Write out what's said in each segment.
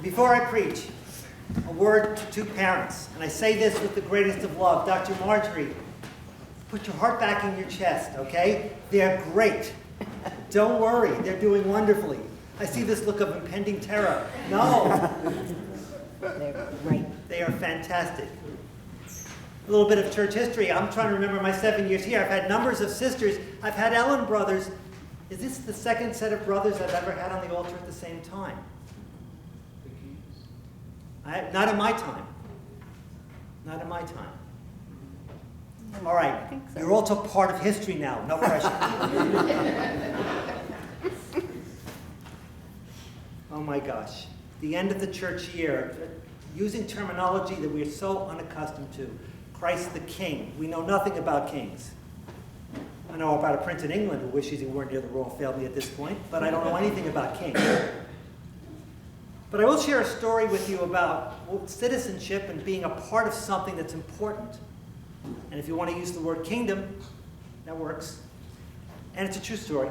Before I preach, a word to two parents, and I say this with the greatest of love. Dr. Marjorie, put your heart back in your chest, okay? They're great. Don't worry, they're doing wonderfully. I see this look of impending terror. No. They're great. They are fantastic. A little bit of church history. I'm trying to remember my 7 years here. I've had numbers of sisters. I've had Ellen brothers. Is this the second set of brothers I've ever had on the altar at the same time? Not in my time. Not in my time. All right. So. You're also part of history now. No pressure. Oh my gosh. The end of the church year, using terminology that we're so unaccustomed to. Christ the King. We know nothing about kings. I know about a prince in England who wishes he weren't near the royal family at this point, but I don't know anything about kings. But I will share a story with you about citizenship and being a part of something that's important. And if you want to use the word kingdom, that works. And it's a true story.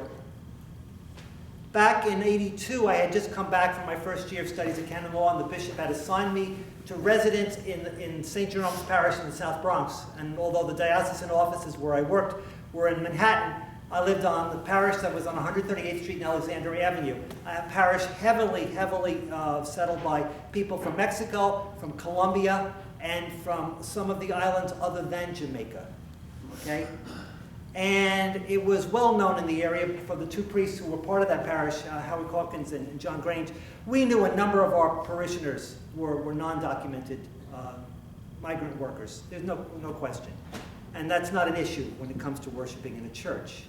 Back in '82, I had just come back from my first year of studies at canon law, and the bishop had assigned me to residence in St. Jerome's Parish in the South Bronx. And although the diocesan offices where I worked were in Manhattan, I lived on the parish that was on 138th Street and Alexandria Avenue. A parish heavily settled by people from Mexico, from Colombia, and from some of the islands other than Jamaica. Okay? And it was well known in the area for the two priests who were part of that parish, Howie Calkins and John Grange. We knew a number of our parishioners were non-documented migrant workers. There's no question. And that's not an issue when it comes to worshiping in a church.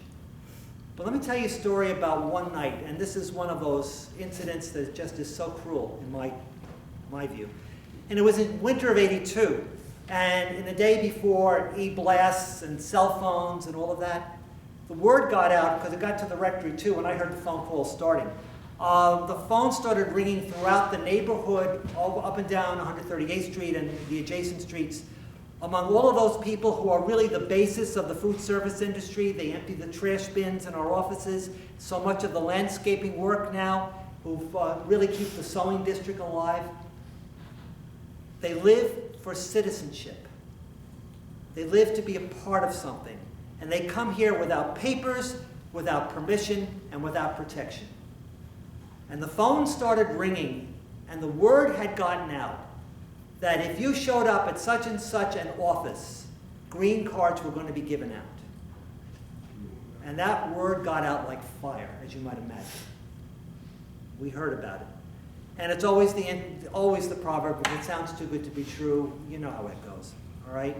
But let me tell you a story about one night, and this is one of those incidents that just is so cruel in my view. And it was in winter of '82. And in the day before e-blasts and cell phones and all of that, the word got out, because it got to the rectory too, and I heard the phone call starting. The phone started ringing throughout the neighborhood, all up and down 138th Street and the adjacent streets, among all of those people who are really the basis of the food service industry. They empty the trash bins in our offices, so much of the landscaping work now, who really keep the sewing district alive. They live for citizenship. They live to be a part of something. And they come here without papers, without permission, and without protection. And the phone started ringing, and the word had gotten out that if you showed up at such and such an office, green cards were going to be given out. And that word got out like fire, as you might imagine. We heard about it. And it's always the proverb, if it sounds too good to be true, you know how it goes, all right?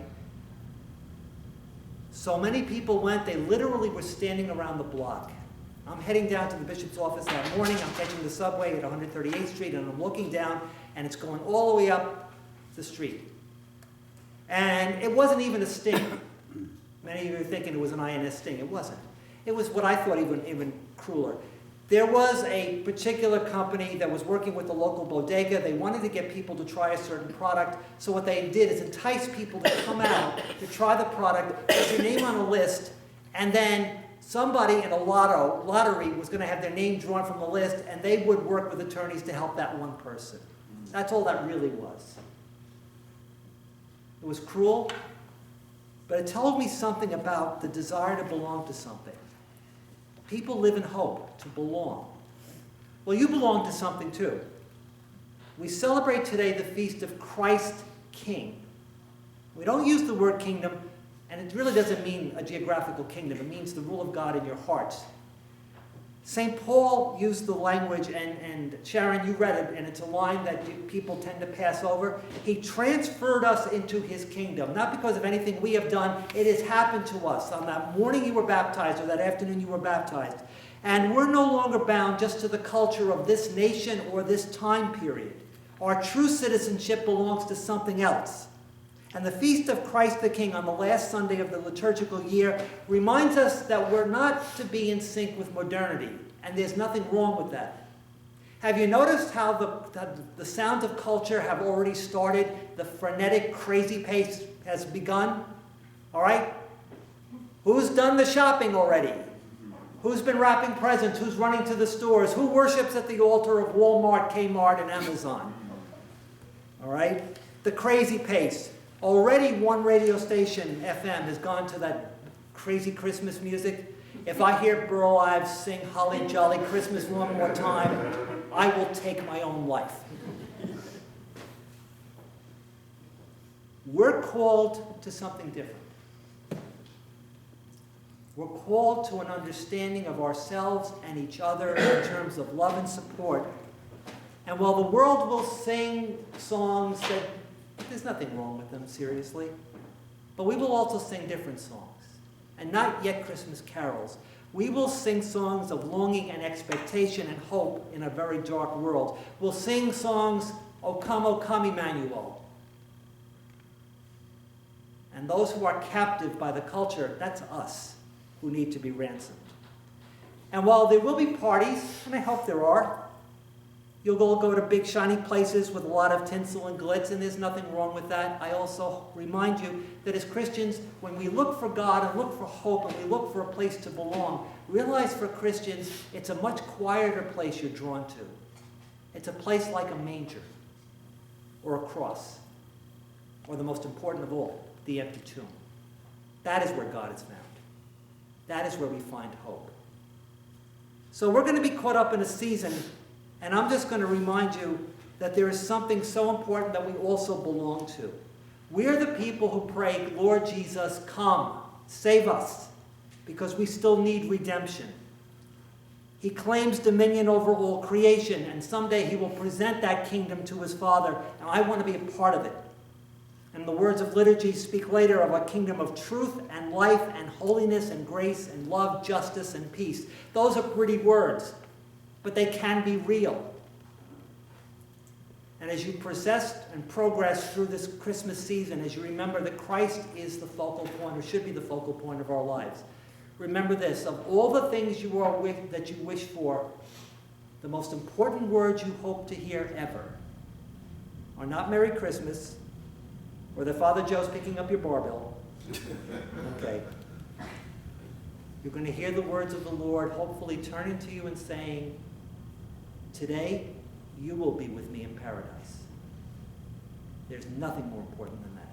So many people went, they literally were standing around the block. I'm heading down to the bishop's office that morning, I'm catching the subway at 138th Street, and I'm looking down, and it's going all the way up the street. And it wasn't even a sting. Many of you are thinking it was an INS sting. It wasn't. It was what I thought even crueler. There was a particular company that was working with the local bodega. They wanted to get people to try a certain product. So what they did is entice people to come out to try the product, put your name on a list, and then somebody in a lottery was going to have their name drawn from the list, and they would work with attorneys to help that one person. That's all that really was. It was cruel, but it told me something about the desire to belong to something. People live in hope to belong. Well, you belong to something too. We celebrate today the feast of Christ King. We don't use the word kingdom, and it really doesn't mean a geographical kingdom. It means the rule of God in your hearts. St. Paul used the language, and Sharon, you read it, and it's a line that people tend to pass over. He transferred us into his kingdom, not because of anything we have done. It has happened to us on that morning you were baptized, or that afternoon you were baptized. And we're no longer bound just to the culture of this nation or this time period. Our true citizenship belongs to something else. And the Feast of Christ the King on the last Sunday of the liturgical year reminds us that we're not to be in sync with modernity, and there's nothing wrong with that. Have you noticed how the sounds of culture have already started? The frenetic, crazy pace has begun? All right? Who's done the shopping already? Who's been wrapping presents? Who's running to the stores? Who worships at the altar of Walmart, Kmart, and Amazon? All right? The crazy pace. Already one radio station, FM, has gone to that crazy Christmas music. If I hear Burl Ives sing Holly Jolly Christmas one more time, I will take my own life. We're called to something different. We're called to an understanding of ourselves and each other in terms of love and support. And while the world will sing songs that there's nothing wrong with them, seriously, but we will also sing different songs, and not yet Christmas carols. We will sing songs of longing and expectation and hope in a very dark world. We'll sing songs, O come, Emmanuel. And those who are captive by the culture, that's us, who need to be ransomed. And while there will be parties, and I hope there are, you'll all go to big shiny places with a lot of tinsel and glitz, and there's nothing wrong with that. I also remind you that as Christians, when we look for God and look for hope and we look for a place to belong, realize for Christians, it's a much quieter place you're drawn to. It's a place like a manger or a cross, or the most important of all, the empty tomb. That is where God is found. That is where we find hope. So we're going to be caught up in a season, and I'm just going to remind you that there is something so important that we also belong to. We're the people who pray, Lord Jesus, come, save us, because we still need redemption. He claims dominion over all creation, and someday he will present that kingdom to his Father, and I want to be a part of it. And the words of liturgy speak later of a kingdom of truth and life and holiness and grace and love, justice and peace. Those are pretty words, but they can be real. And as you process and progress through this Christmas season, as you remember that Christ is the focal point, or should be the focal point of our lives, remember this: of all the things that you wish for, the most important words you hope to hear ever are not Merry Christmas, or that Father Joe's picking up your barbell. Okay. You're going to hear the words of the Lord hopefully turning to you and saying, today you will be with me in paradise. There's nothing more important than that.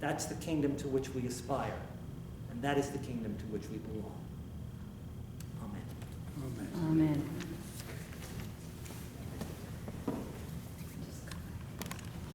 That's the kingdom to which we aspire, and that is the kingdom to which we belong. Amen. Amen.